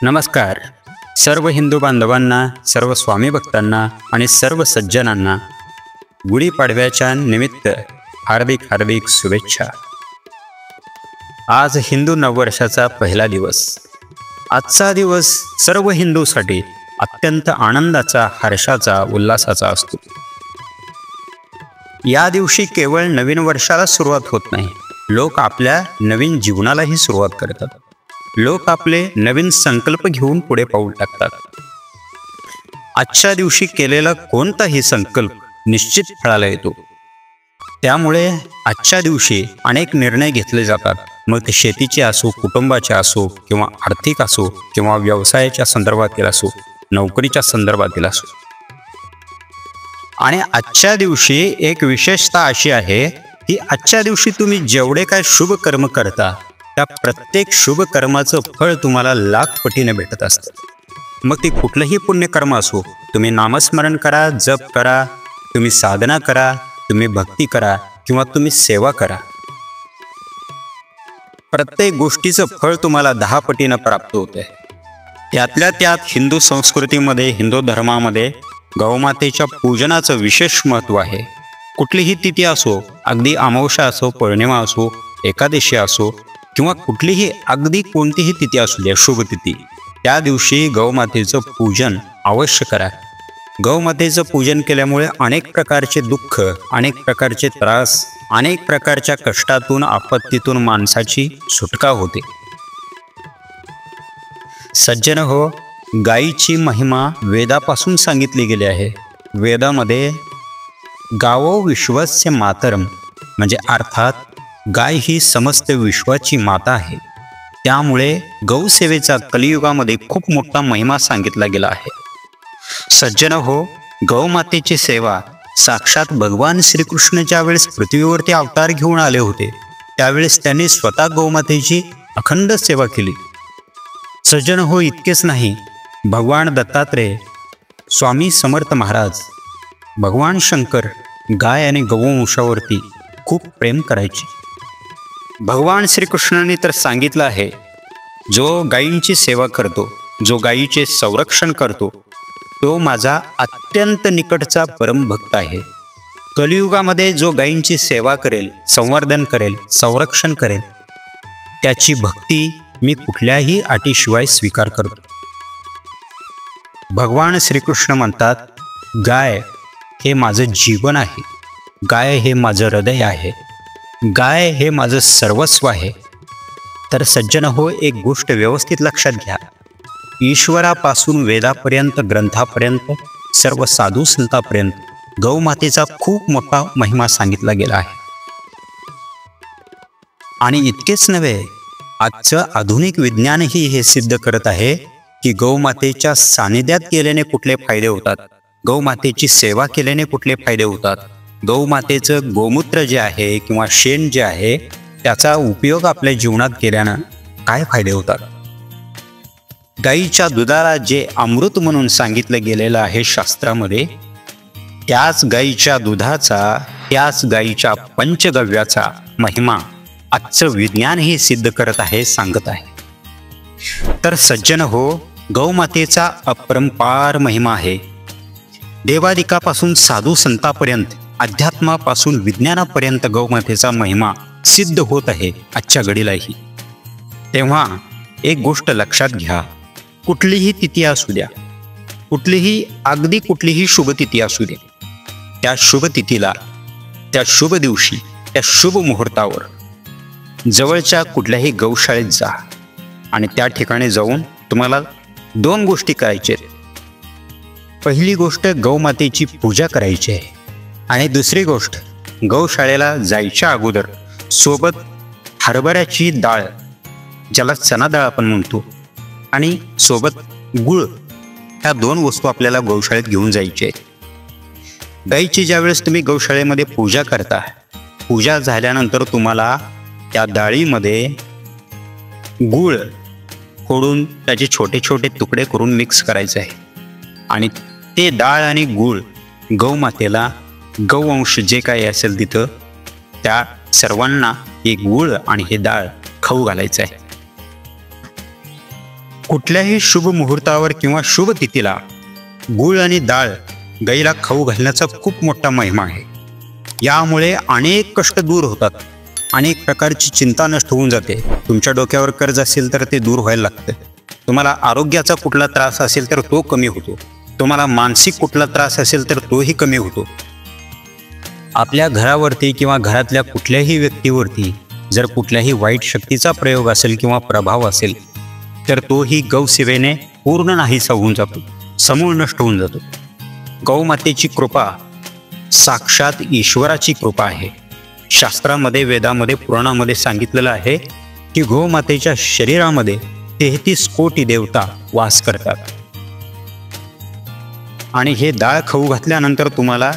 नमस्कार. सर्व हिंदू बांधवांना, सर्व स्वामी भक्तांना आणि सर्व सज्जनांना गुढीपाडव्याच्या निमित्त हार्दिक हार्दिक शुभेच्छा. आज हिंदू नववर्षाचा पहिला दिवस. आजचा दिवस सर्व हिंदूसाठी अत्यंत आनंदाचा, हर्षाचा, उल्हासाचा असतो. या दिवशी केवळ नवीन वर्षाला सुरुवात होत नाही, लोक आपल्या नवीन जीवनालाही सुरुवात करतात. लोक आपले नवीन संकल्प घेऊन पुढे पाऊल टाकतात. आजच्या दिवशी केलेला कोणताही संकल्प निश्चित फळाला येतो. त्यामुळे आजच्या दिवशी अनेक निर्णय घेतले जातात. मग ते शेतीचे असो, कुटुंबाचे असो, किंवा आर्थिक असो, किंवा व्यवसायाच्या संदर्भातील असो, नोकरीच्या संदर्भातील असो. आणि आजच्या दिवशी एक विशेषता अशी आहे की आजच्या दिवशी तुम्ही जेवढे काय शुभ कर्म करता त्या प्रत्येक शुभ कर्माचं फळ तुम्हाला लाख पटीने भेटत असतं. मग ती कुठलंही पुण्यकर्म असो, तुम्ही नामस्मरण करा, जप करा, तुम्ही साधना करा, तुम्ही भक्ती करा, किंवा तुम्ही सेवा करा, प्रत्येक गोष्टीचं फळ तुम्हाला 10 पटीनं प्राप्त होते. त्यातल्या त्यात हिंदू संस्कृतीमध्ये, हिंदू धर्मामध्ये गौमातेच्या पूजनाचं विशेष महत्त्व आहे. कुठलीही तिथी असो, अगदी अमावस्या असो, पौर्णिमा असो, एकादशी असो, किंवा कुठलीही अगदी कोणतीही तिथी असू द्या, शुभ तिथी, त्या दिवशी गौमातेचं पूजन अवश्य करा. गौमातेचं पूजन केल्यामुळे अनेक प्रकारचे दुःख, अनेक प्रकारचे त्रास, अनेक प्रकारच्या कष्टातून, आपत्तीतून माणसाची सुटका होते. सज्जन हो, गायीची महिमा वेदापासून सांगितली गेली आहे. वेदामध्ये गावो विश्वस्य मातरम, म्हणजे अर्थात गाय ही समस्त विश्वाची माता आहे. त्यामुळे गौसेवेचा कलियुगामध्ये खूप मोठा महिमा सांगितला गेला आहे. सज्जन हो, गौमातेची सेवा साक्षात भगवान श्रीकृष्ण ज्यावेळेस पृथ्वीवरती अवतार घेऊन आले होते, त्यावेळेस त्यांनी स्वतः गौमातेची अखंड सेवा केली. सज्जन हो, इतकेच नाही, भगवान दत्तात्रेय, स्वामी समर्थ महाराज, भगवान शंकर गाय आणि गौवंशावरती खूप प्रेम करायचे. भगवान श्रीकृष्णाने तर सांगितलं आहे, जो गायींची सेवा करतो, जो गायीचे संरक्षण करतो, तो माझा अत्यंत निकटचा परमभक्त आहे. कलियुगामध्ये जो गायींची सेवा करेल, संवर्धन करेल, संरक्षण करेल, त्याची भक्ती मी कुठल्याही अटीशिवाय स्वीकार करतो. भगवान श्रीकृष्ण म्हणतात, गाय हे माझं जीवन आहे, गाय हे माझं हृदय आहे, गाय हे माझं सर्वस्व आहे. तर सज्जन हो, एक गोष्ट व्यवस्थित लक्षात घ्या. ईश्वरापासून वेदापर्यंत, ग्रंथापर्यंत, सर्व साधू संतांपर्यंत गौमातेचा खूप मोठा महिमा सांगितला गेला आहे. आणि इतकेच नव्हे, आजचं आधुनिक विज्ञानही हे सिद्ध करत आहे की गौमातेच्या सानिध्यात केल्याने कुठले फायदे होतात, गौमातेची सेवा केल्याने कुठले फायदे होतात, गौमातेचं गोमूत्र जे आहे किंवा शेण जे आहे त्याचा उपयोग आपल्या जीवनात केल्यानं काय फायदे होतात. गाईच्या दुधाला जे अमृत म्हणून सांगितलं गेलेलं आहे शास्त्रामध्ये, त्याच गाईच्या दुधाचा, त्याच गाईच्या पंचगव्याचा महिमा आजचं विज्ञानही सिद्ध करत आहे, सांगत आहे. तर सज्जन हो, गौमातेचा अपरंपार महिमा आहे. देवादिकापासून साधू संतांपर्यंत, अध्यात्मापासून विज्ञानापर्यंत गौमातेचा महिमा सिद्ध होत आहे आजच्या घडीलाही. तेव्हा एक गोष्ट लक्षात घ्या, कुठलीही तिथी असू द्या, कुठलीही, अगदी कुठलीही शुभ तिथी असू द्या, त्या शुभ तिथीला, त्या शुभ दिवशी, त्या शुभ मुहूर्तावर जवळच्या कुठल्याही गौशाळेत जा आणि त्या ठिकाणी जाऊन तुम्हाला 2 गोष्टी करायच्या आहेत. पहिली गोष्ट गौमातेची पूजा करायची आहे, आणि दुसरी गोष्ट गौशाळेला जायच्या अगोदर सोबत हरभऱ्याची डाळ, ज्याला चना डाळ आपण म्हणतो, आणि सोबत गुळ, ह्या 2 वस्तू आपल्याला गौशाळेत घेऊन जायच्या आहेत. गाईची ज्यावेळेस तुम्ही गौशाळेमध्ये पूजा करता, पूजा झाल्यानंतर तुम्हाला त्या डाळीमध्ये गुळ फोडून त्याचे छोटे छोटे तुकडे करून मिक्स करायचे आहे, आणि ते डाळ आणि गूळ गौमातेला, गौवंश जे काही असेल तिथं, त्या सर्वांना हे गूळ आणि हे डाळ खाऊ घालायचं आहे. कुठल्याही शुभ मुहूर्तावर किंवा शुभ तिथीला गूळ आणि डाळ गाईला खाऊ घालण्याचा खूप मोठा महिमा आहे. यामुळे अनेक कष्ट दूर होतात, अनेक प्रकारची चिंता नष्ट होऊन जाते. तुमच्या डोक्यावर कर्ज असेल तर ते दूर व्हायला लागतं. तुम्हाला आरोग्याचा कुठला त्रास असेल तर तो कमी होतो. तुम्हाला मानसिक कुठला त्रास असेल तर तोही कमी होतो. आपल्या घरावरती किंवा घरातल्या कुठल्याही व्यक्तीवरती जर कुठल्याही वाईट शक्तीचा प्रयोग असेल किंवा प्रभाव असेल तर तोही गौसेवेने पूर्ण नाहीसा होऊन जातो, समूळ नष्ट होऊन जातो. गौमातेची कृपा साक्षात ईश्वराची कृपा आहे. शास्त्रामध्ये, वेदामध्ये, पुराणामध्ये सांगितलेलं आहे की गौमातेच्या शरीरामध्ये 33 कोटी देवता वास करतात. आणि हे डाळ खाऊ घातल्यानंतर तुम्हाला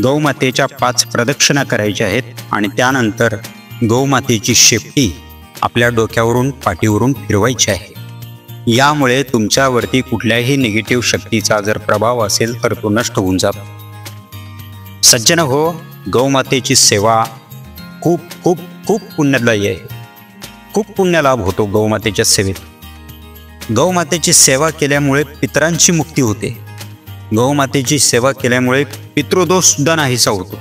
गौमातेच्या 5 प्रदक्षिणा करायच्या आहेत आणि त्यानंतर गौमातेची शेपटी आपल्या डोक्यावरून पाठीवरून फिरवायची आहे. यामुळे तुमच्यावरती कुठल्याही निगेटिव्ह शक्तीचा जर प्रभाव असेल तर तो नष्ट होऊन जातो. सज्जन हो, गौमातेची सेवा खूप खूप खूप पुण्यदायी आहे. खूप पुण्यलाभ होतो गौमातेच्या सेवेत. गौमातेची सेवा केल्यामुळे पितरांची मुक्ती होते. गौमातेची सेवा केल्यामुळे पितृदोष सुद्धा नाहीसा होतो.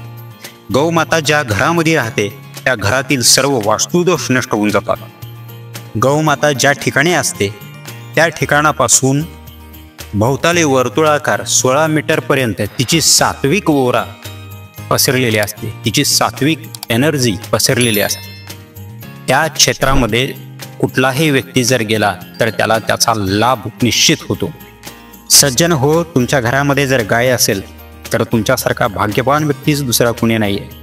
गौमाता ज्या घरामध्ये राहते त्या घरातील सर्व वास्तुदोष नष्ट होऊन जातात. गौमाता ज्या ठिकाणी असते त्या ठिकाणापासून भोवताली वर्तुळाकार 16 मीटरपर्यंत तिची सात्विक ओरा पसरलेली असते, तिची सात्विक एनर्जी पसरलेली असते. त्या क्षेत्रामध्ये कुठलाही व्यक्ती जर गेला तर त्याला त्याचा लाभ निश्चित होतो. सज्जन हो, तुमच्या घरामध्ये जर गाय असेल तर तुमच्यासारखा भाग्यवान व्यक्तीच दुसरा कुणी नाही आहे.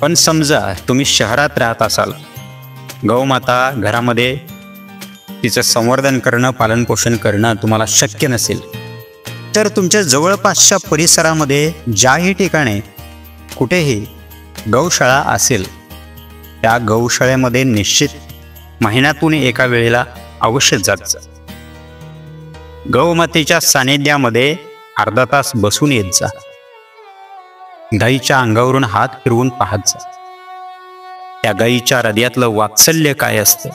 पण समजा तुम्ही शहरात राहत असाल, गौमाता घरामध्ये तिचं संवर्धन करणं, पालनपोषण करणं तुम्हाला शक्य नसेल तर तुमच्या जवळपासच्या परिसरामध्ये ज्याही ठिकाणी कुठेही गौशाळा असेल त्या गौशाळेमध्ये निश्चित महिन्यातून एका वेळेला अवश्य जात जा. गौमातेच्या सानिध्यामध्ये अर्धा तास बसून येत जा. गाईच्या अंगावरून हात फिरवून पाहत जा. त्या गाईच्या हृदयातलं वात्सल्य काय असतं,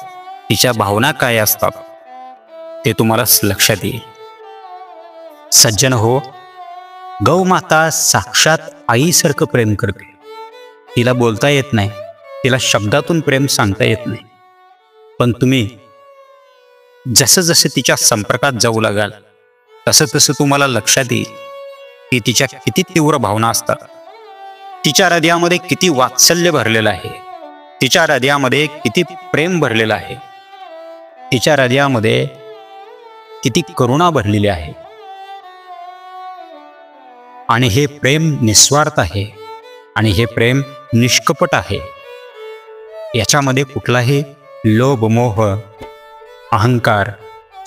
तिच्या भावना काय असतात ते तुम्हाला लक्षात येईल. सज्जन हो, गौमाता साक्षात आईसारखं प्रेम करते. तिला बोलता येत नाही, तिला शब्दातून प्रेम सांगता येत नाही, पण तुम्ही जसं जसं तिच्या संपर्कात जाऊ लागाल तसं तसं तुम्हाला लक्षात येईल की तिच्या किती तीव्र भावना असतात, तिच्या हृदयामध्ये किती वात्सल्य भरलेलं आहे, तिच्या हृदयामध्ये किती प्रेम भरलेलं आहे, तिच्या हृदयामध्ये किती करुणा भरलेली आहे. आणि हे प्रेम निस्वार्थ आहे आणि हे प्रेम निष्कपट आहे. याच्यामध्ये कुठलाही लोभ, मोह, अहंकार,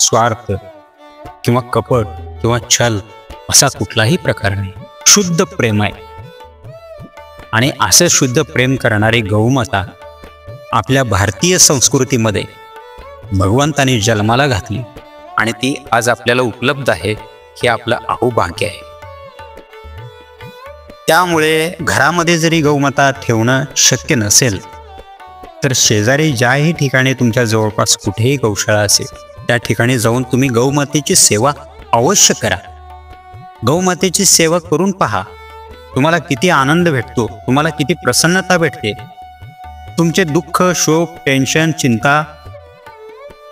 स्वार्थ किंवा कपट किंवा छल असा कुठलाही प्रकार नाही. शुद्ध प्रेम आहे. आणि असं शुद्ध प्रेम करणारी गौमाता आपल्या भारतीय संस्कृतीमध्ये भगवंताने जन्माला घातली आणि ती आज आपल्याला उपलब्ध आहे, हे आपलं अहोभाग्य आहे. त्यामुळे घरामध्ये जरी गौमाता ठेवणं शक्य नसेल तर शेजारी ज्याही ठिकाणी तुमच्या जवळपास कुठेही गौशाळा असेल त्या ठिकाणी जाऊन तुम्ही गौमातेची सेवा अवश्य करा. गौमातेची सेवा करून पहा, तुम्हाला किती आनंद भेटतो, तुम्हाला किती प्रसन्नता भेटते. तुमचे दुःख, शोक, टेन्शन, चिंता,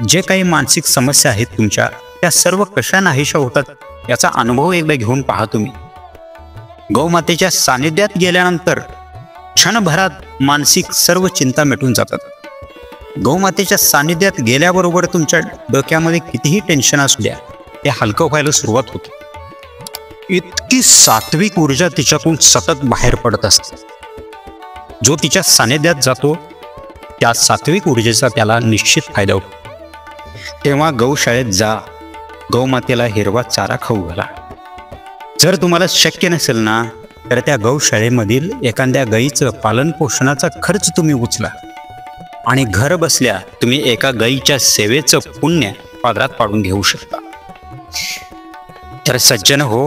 जे काही मानसिक समस्या आहेत तुमच्या, त्या सर्व कशा नाहीशा होतात याचा अनुभव एकदा घेऊन पहा. तुम्ही गौमातेच्या सानिध्यात गेल्यानंतर क्षणभरात मानसिक सर्व चिंता मिटून जातात. गौमातेच्या सानिध्यात गेल्याबरोबर तुमच्या डोक्यामध्ये कितीही टेन्शन असू द्या ते हलकं व्हायला सुरुवात होते. इतकी सात्विक ऊर्जा तिच्यातून सतत बाहेर पडत असते. जो तिच्या सानिध्यात जातो त्या सात्विक ऊर्जेचा त्याला निश्चित फायदा होतो. तेव्हा गौशाळेत जा, गौमातेला हिरवा चारा खाऊ घाला. जर तुम्हाला शक्य नसेल ना तर त्या गौशाळेमधील एखाद्या गाईचं पालनपोषणाचा खर्च तुम्ही उचला आणि घर बसल्या तुम्ही एका गाईच्या सेवेचं पुण्य पदरात पाडून घेऊ शकता. तर सज्जन हो,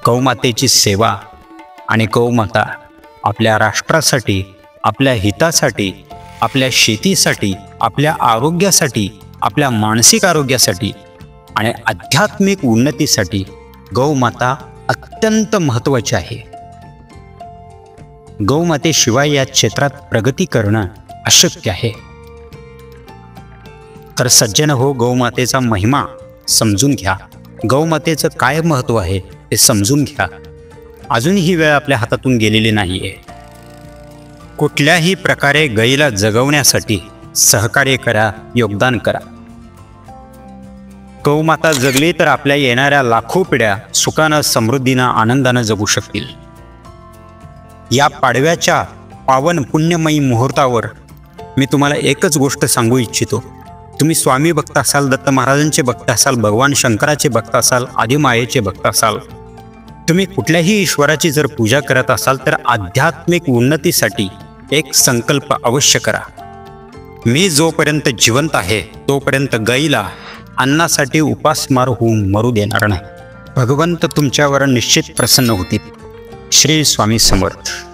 गौमातेची सेवा आणि गौमाता आपल्या राष्ट्रासाठी, आपल्या हितासाठी, आपल्या शेतीसाठी, आपल्या आरोग्यासाठी आपल्या मानसिक आरोग्यासाठी आणि आध्यात्मिक उन्नतीसाठी गौमाता अत्यंत महत्त्वाची आहे. गौमातेशिवाय या क्षेत्रात प्रगती करणं अशक्य आहे. तर सज्जन हो, गौमातेचा महिमा समजून घ्या. गौमातेचं काय महत्त्व आहे ते समजून घ्या. अजूनही ही वेळ आपल्या हातातून गेलेली नाही आहे. कुठल्याही प्रकारे गाईला जगवण्यासाठी सहकार्य करा, योगदान करा. गौमाता जगली तर आपल्या येणाऱ्या लाखो पिढ्या सुखानं, समृद्धीनं, आनंदानं जगू शकतील. या पाडव्याच्या पावन पुण्यमयी मुहूर्तावर मी तुम्हाला एकच गोष्ट सांगू इच्छितो. तुम्ही स्वामी भक्त असाल, दत्त महाराजांचे भक्त असाल, भगवान शंकराचे भक्त असाल, आदिमायेचे भक्त असाल, तुम्ही कुठल्याही ईश्वराची जर पूजा करत असाल तर आध्यात्मिक उन्नतीसाठी एक संकल्प अवश्य करा. मी जोपर्यंत जिवंत आहे तोपर्यंत गाईला अन्नासाठी उपासमार होऊन मरू देणार नाही. भगवंत तुमच्यावर निश्चित प्रसन्न होतील. श्री स्वामी समर्थ.